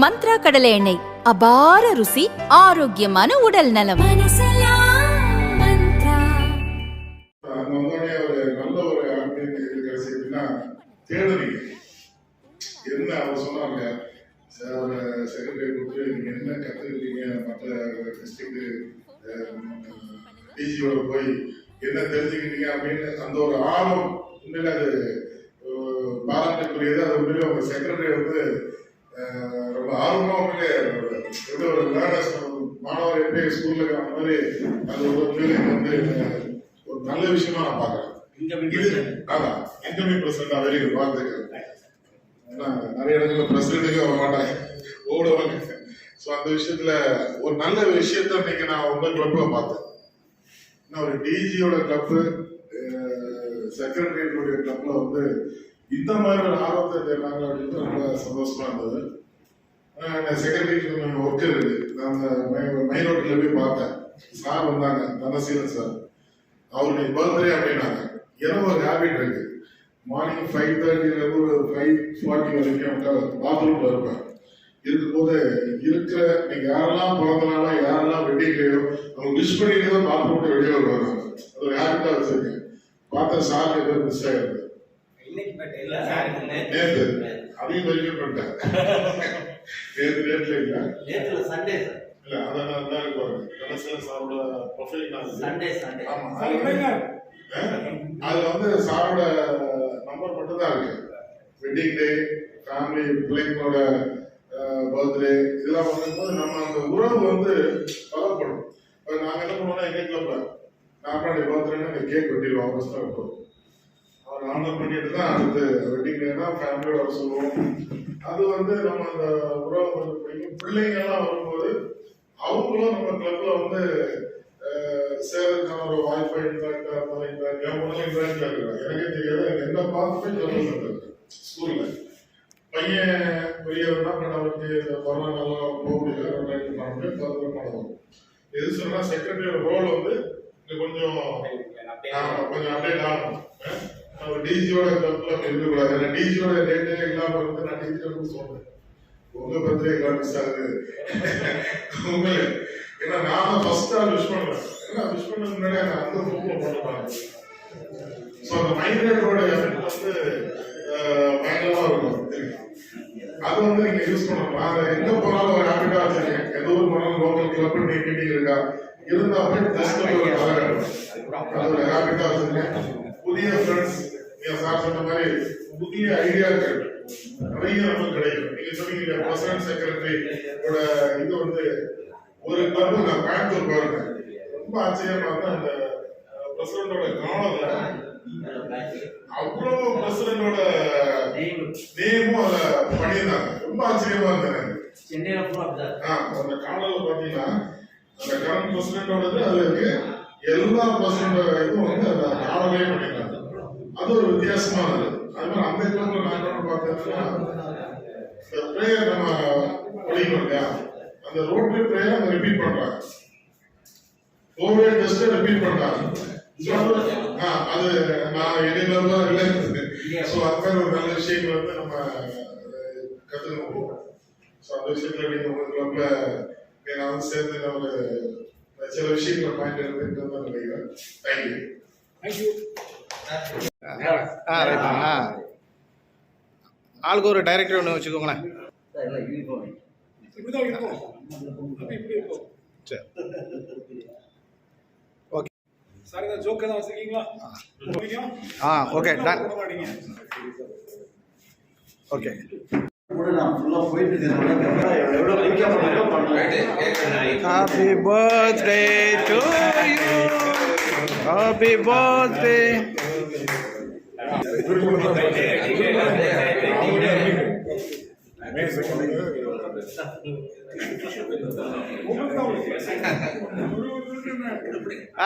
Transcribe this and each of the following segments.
மந்த்ரா கடலை எண்ணெய், அபார ருசி, ஆரோக்கியமான உடல் நலம். என்ன அவர் சொன்னாங்க, செக்ரட்டரி கொடுத்து நீங்க என்ன கத்துக்கிட்டீங்க, மற்ற டிஸ்ட்ரிக்ட் டிஜியோட போய் என்ன தெரிஞ்சுக்கிட்டீங்க அப்படின்னு அந்த ஒரு ஆர்வம் உண்மையில அது பாராட்டுக்குரியது. அது உண்மையில உங்க செக்ரட்டரி வந்து ரொம்ப ஆர்வமா உண்மையிலே எப்படி ஒரு லேர்னர்ஸ் மாணவர் எப்படி ஸ்கூல்ல அந்த மாதிரி அது உண்மையிலே வந்து ஒரு நல்ல விஷயமா நான் பாக்குறேன். அதான் இன்கமிங் பிரசிடண்ட் வெரி குட் வாழ்த்துக்கள். நிறைய இடத்துல பிரசிடண்ட்டுக்கு வர மாட்டாங்க, ஓடுவாங்க. ஸோ அந்த விஷயத்துல ஒரு நல்ல விஷயத்த இன்னைக்கு நான் உங்க கிளப்ல பார்த்தேன். ஒரு டிஜியோட கிளப்பு செக்ரட்டரியோட கிளப்ல வந்து இந்த மாதிரி ஒரு ஆர்வத்தை தேர்றாங்க அப்படின்னு ரொம்ப சந்தோஷமா இருந்தது. செக்ரட்டரி ஒர்க் இருக்கு, நான் அந்த மெயின் ரோட்ல போய் பார்த்தேன். சார் வந்தாங்க, தனசீலன் சார். அவருடைய பர்த்டே அப்படின்னாங்க. எனக்கு ஒரு ஹேபிட் இருக்கு, மார்னிங் 5:30 ஒரு 5:40 வரைக்கும் பாத்ரூம்ல இருப்பேன். இருக்கும்போது இருக்கிற நீங்க யாரெல்லாம் பிறந்தனால யாரெல்லாம் வெட்டிக்கையோ அவங்க விஷ் பண்ணிட்டு தான் பாத்ரூம் வெளியே வருவாங்க. அது ஒரு ஹேபிட்டா வச்சிருக்கேன். பார்த்த சார் ஏதோ மிஸ் ஆயிருக்கு, நேற்று அதையும் வெரிஃபை பண்ணிட்டேன். நேற்று இல்ல சண்டே இல்ல அதான் தான் இருப்பாங்க. கடைசியில் சாரோட ப்ரொஃபைல் ஆமா, அதுல வந்து சாரோட நம்பர் மட்டும் தான் இருக்கு. வெட்டிங் டே, ஃபேமிலி, பிள்ளைங்களோட பர்த்டே இதெல்லாம் பண்ணும்போது நம்ம அந்த உறவு வந்து பலப்படும். நாங்க என்ன பண்ணுவோம்னா எங்க கிளப்ல நார்மலி பர்த்டேன்னா இந்த கேக் வெட்டிடுவோம். ஆகஸ்ட் இருக்கும், அவர் ஆனர் பண்ணிட்டு தான் அடுத்து வெட்டிங் டேனா ஃபேமிலியோட சொல்லுவோம். அது வந்து நம்ம அந்த உறவு வந்து பிடிக்கும். பிள்ளைங்க எல்லாம் வரும்போது அவங்களும் நம்ம கிளப்ல வந்து சேரதுக்கான ஒரு வாய்ப்பை இன்ட்ராக்டா இன்ட்ராக்ட்ல இருக்கிறாங்க. எனக்கே தெரியாது, எனக்கு என்ன பார்த்துட்டு கிளப்ல ஸ்கூல்ல பையன் பெரியவர்னா அவருக்கு கொரோனா நல்லா போக முடியல, 2012 பண்ணுவோம். எது சொன்னா செக்ரட்டரியோட ரோல் வந்து கொஞ்சம் அப்டேட் ஆகும். ஒரு டிஜியோட கிளப்ல இருக்கக்கூடாது. ஏன்னா டிஜியோட டேட்டே இல்லாம இருந்து நான் டிஜியோட சொல்றேன், உங்க பத்திரிகை எல்லாம் மிஸ் ஆகுது உண்மையிலே. ஏன்னா நான் ஃபர்ஸ்ட் ஆள் விஷ் பண்றேன். ஏன்னா விஷ் பண்ண முன்னாடி அந்த ரூம்ல போட்டுருப்பாங்க. ஸோ அந்த மைக்ரேட்டோட எஃபெக்ட் வந்து பயங்கரமா இருக்கும். அது வந்து நீங்க யூஸ் பண்ணணும். நான் எங்க போனாலும் ஒரு ஹேபிட்டா வச்சிருக்கேன். ஏதோ ஒரு போனாலும் லோக்கல் கிளப் மீட்டிங் இருக்கா இருந்தா போய் ஜஸ்ட் ஒரு அது ஒரு ஹேபிட்டா வச்சிருக்கேன். புதிய ஃப்ரெண்ட்ஸ், நீங்க சார் சொன்ன மாதிரி புதிய ஐடியாக்கள் நிறைய நமக்கு கிடைக்கும். நீங்க சொன்னீங்க பிரசிடன்ட் செக்ரட்டரி இது வந்து ஒரு கிளப் நான் கோயம்புத்தூர் போயிருக்கேன். ரொம்ப ஆச்சரியமா இருந்தா அந்த பிரசிடண்டோட காலத்துல அவ்வளவு பிரசிடண்டோட நேமும் அத பண்ணியிருந்தாங்க. ரொம்ப ஆச்சரியமா இருந்தேன். அந்த காணொல பாத்தீங்கன்னா அந்த கரண்ட் பிரசிடண்டோடது அது இருக்கு, எல்லா பிரசிடண்டோட இதுவும் வந்து அந்த காணொலியே பண்ணியிருந்தாங்க. அது ஒரு வித்தியாசமா இருந்தது. அது மாதிரி அந்த கிளப்ல நான் பார்த்தேன்னா இந்த பிரேயர் நம்ம படிக்கணும் இல்லையா, அந்த ரோட்ரி பிரேயர் அதை ரிப்பீட் பண்றாங்க, கோவே டெஸ்ட் ரிப்பீட் பண்றாங்க. அது நான் இடையில இல்லை. ஸோ அது மாதிரி ஒரு நல்ல விஷயங்கள் வந்து நம்ம கத்துக்கணும். ஸோ அந்த விஷயத்துல நீங்க உங்க கிளப்ல நான் வந்து சேர்ந்து ஒரு சில விஷயங்களை பாயிண்ட் எடுத்துட்டு நினைக்கிறேன். தேங்க்யூ. ஆளுக்கு ஒரு டைரக்டர் ஒன்று வச்சுக்கோங்களேன். சரி, ஓகே சார். இந்த ஜோக் ஏதாவது வச்சிருக்கீங்களா? Okay done. Okay happy birthday to you, happy birthday.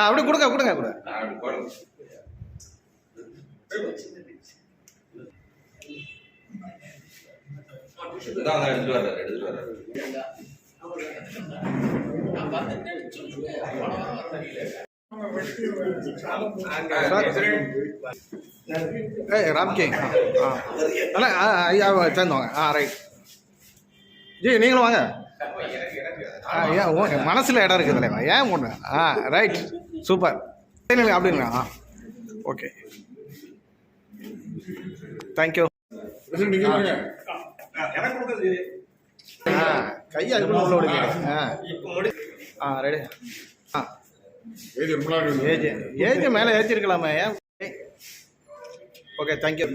அப்படி கொடுங்க கொடுங்க கூட. எடுத்துட்டு வர்றாரு. ராம்கே சேர்ந்தோங்க. ரைட். ஜி நீங்களும் வாங்க ஏன் உங்க மனசில் இடம் இருக்குது தலைவா ஏன் ஒன்று ரைட் சூப்பர் அப்படிங்களா ஓகே தேங்க்யூ நீங்க வாங்க. கையை அதுக்குள்ள உள்ள விடுங்க ரெடி ஏஜ் ரொம்ப நாள் இருக்கு. ஏஜ் மேலே ஏற்றிருக்கலாமே ஏன் okay thank you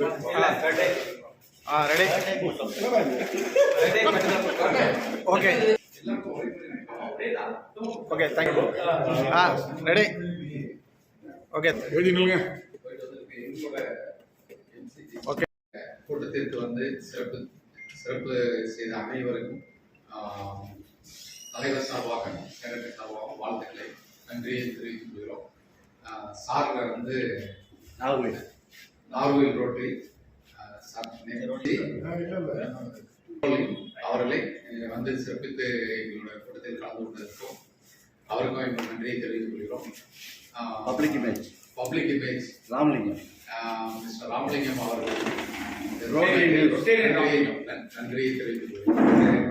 ready okay okay thank you ready okay age நில்லுங்க. ஓகே கூட்டத்திற்கு வந்து சிறப்பு செய்த அனைவருக்கும் தலைவர் சார்பாக செக்ரட்டரி சார்பாக வாழ்த்துக்களை நன்றியை தெரிவித்துக் கொள்கிறோம். சார்ல வந்து நார்வில் ரோட்டரி அவர்களை வந்து சிறப்பித்து எங்களுடைய கூட்டத்தில் கலந்து கொண்டிருக்கிறோம். அவருக்கும் எங்கள் நன்றியை தெரிவித்துக் கொள்கிறோம். Public image Ramalingam mister Ramalingam அவர்கள் நன்றியை தெரிவித்துக் கொள்கிறோம்.